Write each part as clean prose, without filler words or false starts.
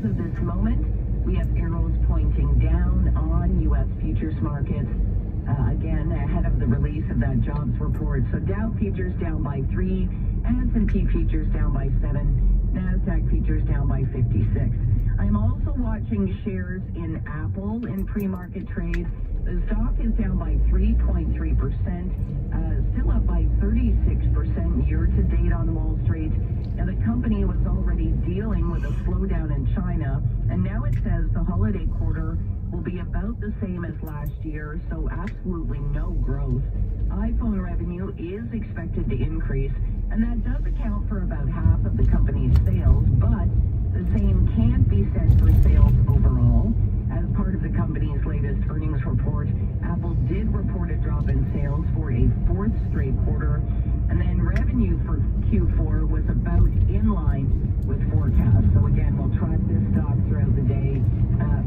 as of this moment, we have arrows pointing down on U.S. futures markets. Again, ahead of the release of that jobs report. So Dow futures down by 3, S&P futures down by 7, NASDAQ futures down by 56. I'm also watching shares in Apple in pre-market trade. The stock is down by 3.3%, still up by 36% year-to-date on Wall Street. Now, the company was already dealing with a slowdown in China, and now it says the holiday quarter will be about the same as last year, so absolutely no growth. iPhone revenue is expected to increase, and that does account for about half of the company's sales, but the same can't be said for sales overall. As part of the company's latest earnings report, Apple did report a drop in sales for a fourth straight quarter, and then revenue for Q4 was about in line with forecasts. So again, we'll track this stock throughout the day,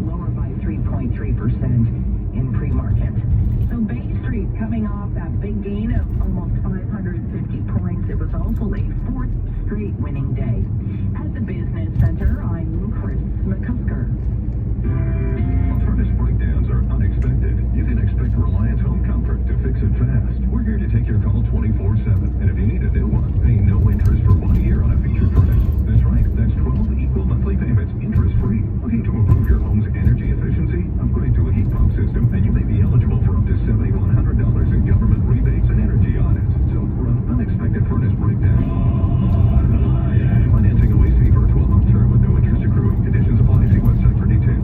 lower by 3.3% in pre-market. So Bay Street coming off that big gain of almost 550 points. It was also a fourth straight winning day. At the Business Center, I'm Chris McCusker. While furnace breakdowns are unexpected, you can expect Reliance Home Comfort to fix it fast. We're here to take your call 24/7. And if you need a new one, pay no interest for 1 year on a featured furnace. That's right, that's 12 equal monthly payments, interest-free. Looking to improve your home's energy efficiency? Upgrade to a heat pump system, and you may be eligible for up to $7,100 in government rebates and energy audits. So for an unexpected furnace breakdown, financing away safer 12-month term with no interest accruing. Conditions apply. See website for details.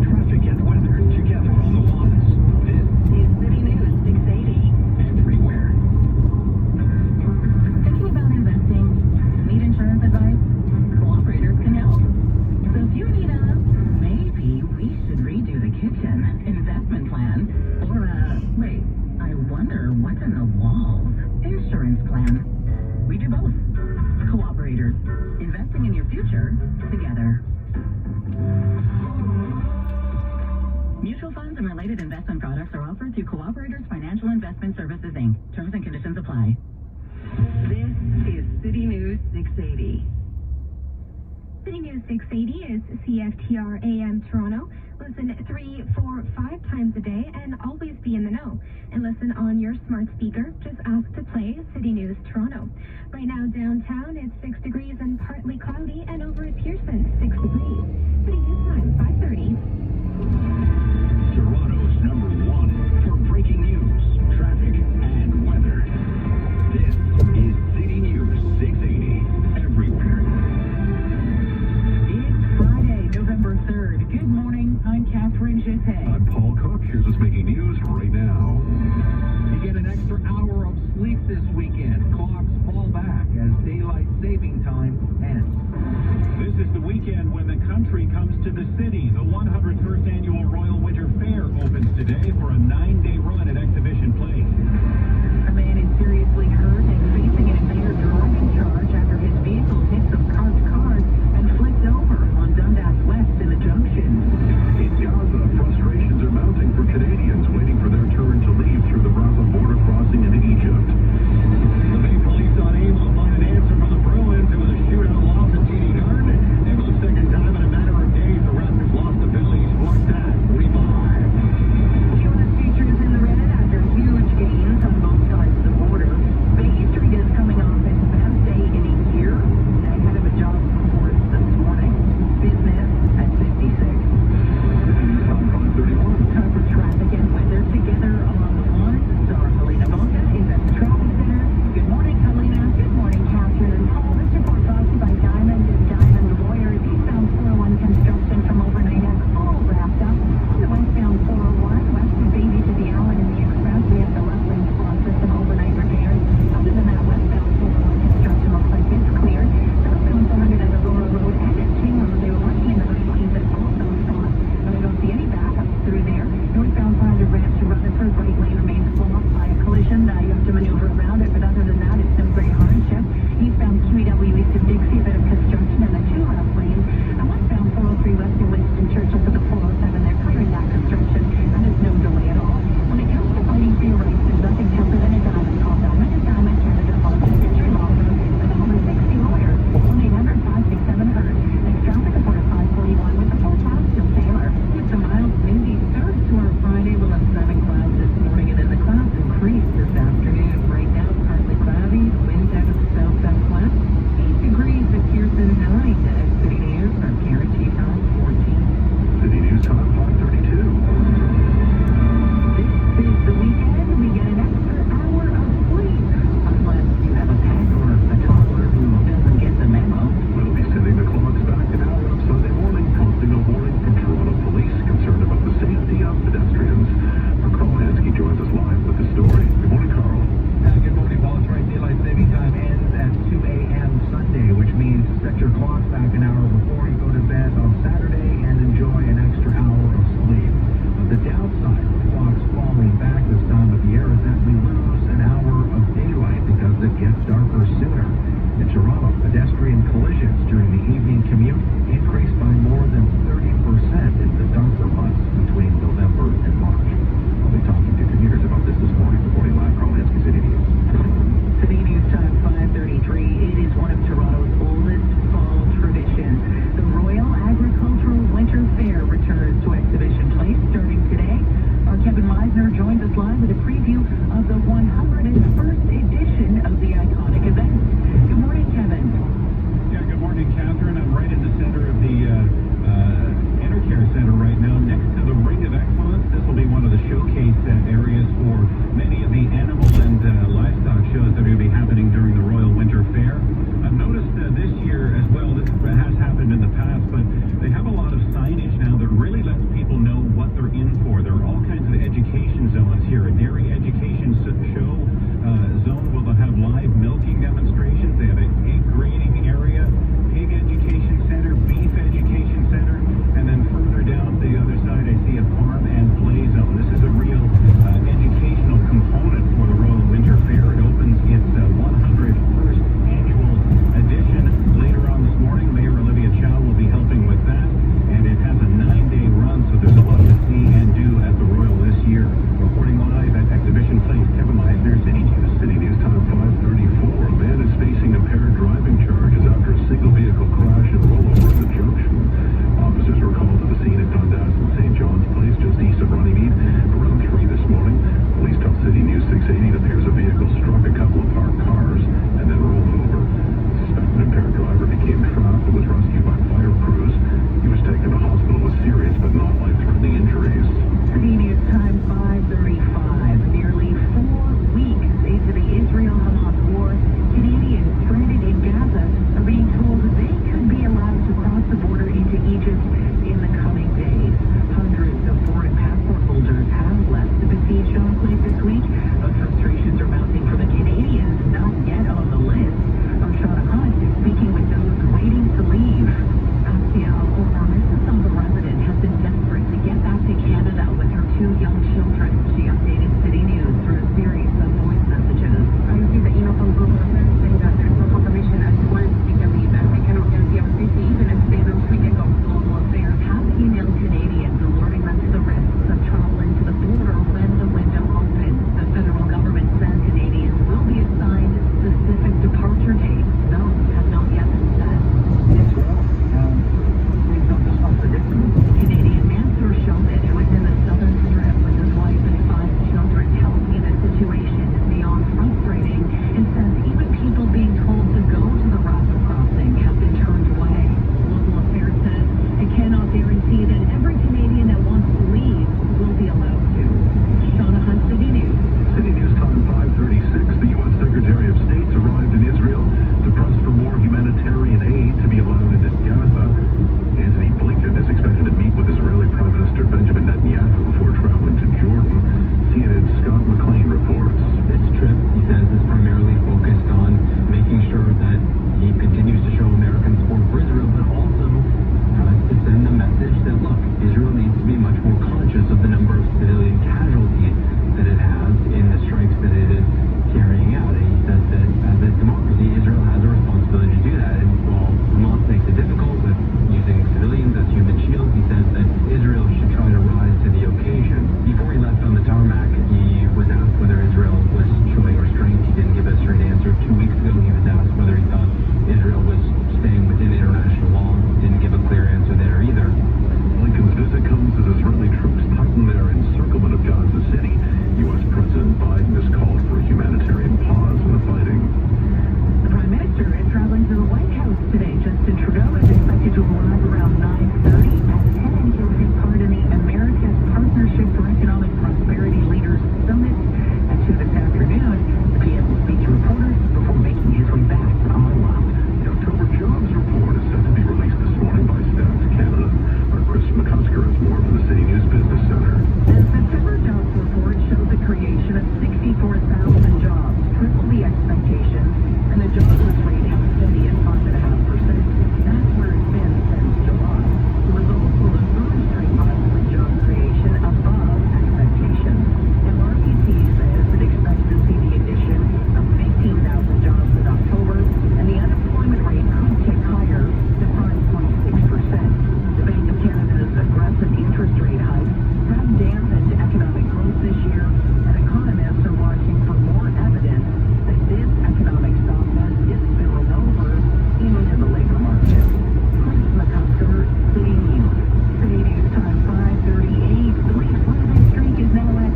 Traffic and weather together on the ones. This is City News 680. Everywhere. Thinking about investing? Need insurance advice? Cooperators can help. So if you need maybe we should redo the kitchen investment plan, or wait, I wonder what's in the walls insurance plan. We do both. Cooperators, investing in your future together. Mutual funds and related investment products are offered through Cooperators Financial Investment Services, Inc. Terms and conditions apply. This is City News 680. City News 680 is CFTR AM Toronto. Listen 3, 4, 5 times a day and always be in the know. And listen on your smart speaker. Just ask to play City News Toronto. Right now downtown it's 6 degrees and partly cloudy, and over at Pearson 6 degrees. City News time 5:30. Toronto's #1 for breaking news, traffic, and weather. This is City News 680. Everywhere. It's Friday, November 3rd. Good morning. I'm Catherine Gitte. I'm Paul Cook. Here's what's making news right now. You get an extra hour of sleep this weekend. Clocks fall back as daylight saving time ends. This is the weekend when the country comes to the city. The 101st Annual Royal Winter Fair opens today for a 9-day run at Exhibition Place. A man is seriously hurt and facing an impaired driving charge after his vehicle hit some parked cars and flipped over on Dundas West in the junction. In Gaza, frustrations are mounting for Canadians waiting for their turn to leave through the Rafah border crossing into Egypt. The Maple Leafs unable to find an answer for the Bruins. It was a shootout loss at TD Garden. And for the second time in a matter of days, the Raptors lost to Phillies 4-5. U.S. futures in the red after to arrive around 9:30 at 10. He'll take part in the America's Partnership for Economic Prosperity Leaders Summit at 2 this afternoon. The PM will speak to reporters before making his way back to Ottawa. The October jobs report is set to be released this morning by Stats Canada. Our Chris McCusker has more from the City News Business Center. The September jobs report shows the creation of 64,000 jobs, triple the expectations, and the jobless rate held steady at 5.5%. That's where it's been since July. The results will the third straight month with job creation above expectations. MRPC says it expects to see the addition of 15,000 jobs in October, and the unemployment rate could tick higher to 5.6%. The Bank of Canada's aggressive interest rate hikes have dampened economic growth this year, and economists are watching for more evidence that this economic softness is spilling over into the labor market. Chris McCusker, City News. City News time 5:38. The Leafs losing streak is now at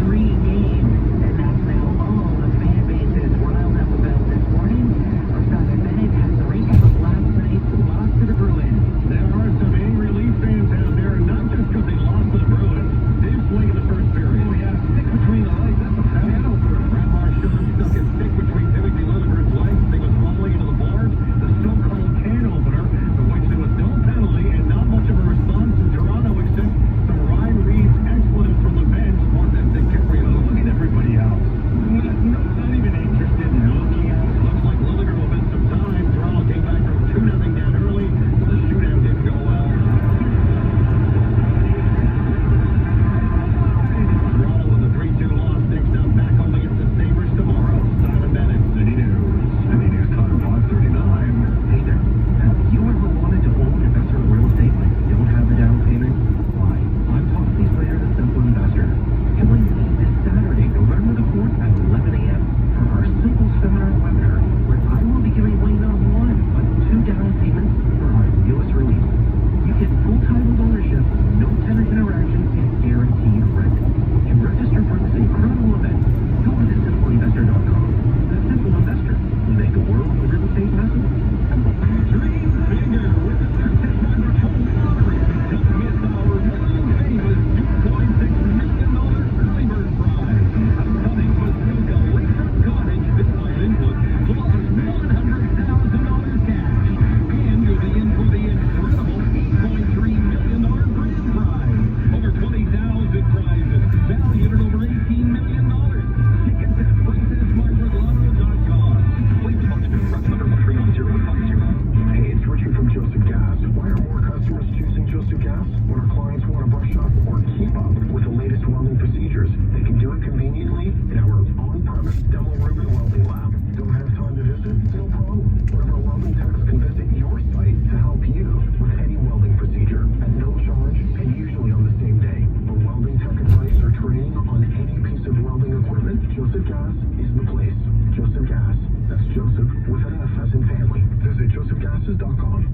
3 games, and that's now all the fan base is riled up about this morning. Our Simon Bennett has the recap of last night's loss to the Bruins. There are some angry Leaf fans out there, not just because they lost to the Bruins. This late in the first period. Oh, yeah, stick between the legs. That's a fan opener. Brad Marchand stuck his stick between Timothy Liljegren's legs. They was falling into the boards. The so-called can opener, for which there was no penalty and not much of a response in Toronto, except some Ryan Reeves expletive from the bench. More than DiCaprio. Look at everybody else. Not even interested in looking at it. Looks like Liljegren will miss some time. Toronto came back from 2-0 down early, so the shootout didn't go well. Toronto with a 3-2 loss. Next up, back home against the Sabres tomorrow. Simon Bennett, City News. City News time 5:39. Hey there, have you ever wanted to own investment real estate but don't have the down payment? Why, I'm Tom Slater, the Simple Investor. Join me this Saturday, November the 4th at 11 a.m. for our Simple Seminar webinar, where I will be giving away not one, but 2 down payments for our newest release. You get full title ownership, no tenant interaction, and guaranteed rent. To register for this incredible event, go to thesimpleinvestor.com. The Simple Investor. We make the world of real estate possible. Dream bigger with the September home lottery. Don't miss our world-famous $2.6 million early bird prize. A stunning Paducah lakefront cottage this live input plus $100,000 cash. And you'll be in for the incredible $8.3 million grand prize. Over 20,000 prizes valued at over $18 million. Tickets at princessmargaretlotto.com. Please must be present under 31050. Hey, it's Richard from Joseph Gas. Why are more customers choosing Joseph Gas? When our clients want to brush up or keep up with the latest welding procedures, they can do it conveniently in our on-premise demo room and welding lab. Don't have time to visit? No problem. One of our welding techs can visit your site to help you with any welding procedure at no charge and usually on the same day. For welding tech advice or training on any piece of welding equipment, Joseph Gas is the place. Joseph Gas. That's Joseph with an F as in family. Visit josephgases.com.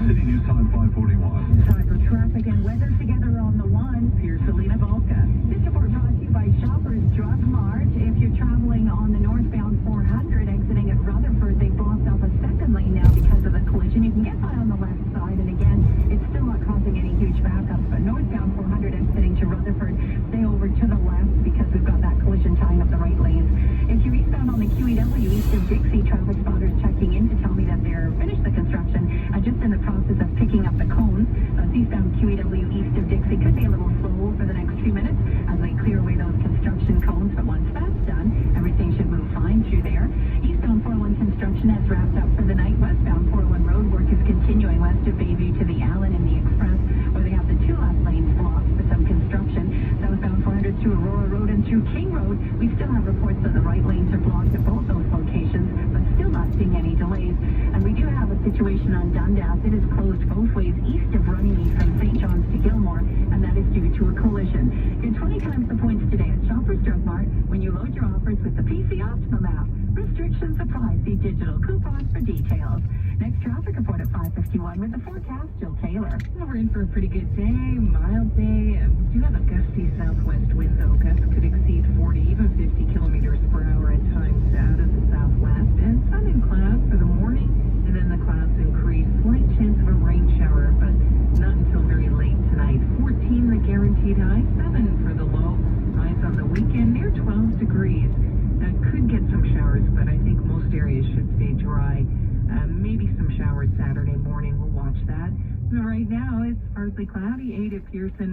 City News time 5:41. Time for traffic and weather together on the one. Here's Selena Volka. This report brought to you by Shoppers Drug Mart. If you're traveling on the northbound 400 exiting at Rutherford, they blocked off a second lane now because of the collision. You can get by on the left side, and again, it's still not causing any huge backups. But northbound 400 exiting to Rutherford, stay over to the left because we've got that collision tying up the right lanes. If you're eastbound on the QEW east of Dixie, traffic spotters checking in to tell me that they're finished the construction, just in the process of picking up the cones. Eastbound QEW east of Dixie could be a little slow for the next few minutes as they clear away those construction cones, but once that's done, everything should move fine through there. Eastbound 401 construction has wrapped up for the night. Westbound 401 road work is continuing west of Bayview to the Allen and the Express, where they have the 2 left lanes blocked for some construction. Southbound 400 through Aurora Road and through King Road, we still have reports that the right lanes are blocked at both those locations, but still not seeing any delays. And we do have a situation on Dundas. It is closed both ways east of Runnymede from St. John's to Gilmore, and that is due to a collision. Get 20 times the points today at Shoppers Drug Mart when you load your offers with the PC Optimum app. Restrictions apply. See digital coupons for details. Next traffic report at 5:51 with the forecast, Jill Taylor. We're in for a pretty good day, mild day. We do have a gusty southwest wind, though. Gusts could exceed 40, even 50 kilometers per hour at times out of the southwest. And sun and clouds for the morning, and then the clouds increase slightly. mostly cloudy, 8 at Pearson.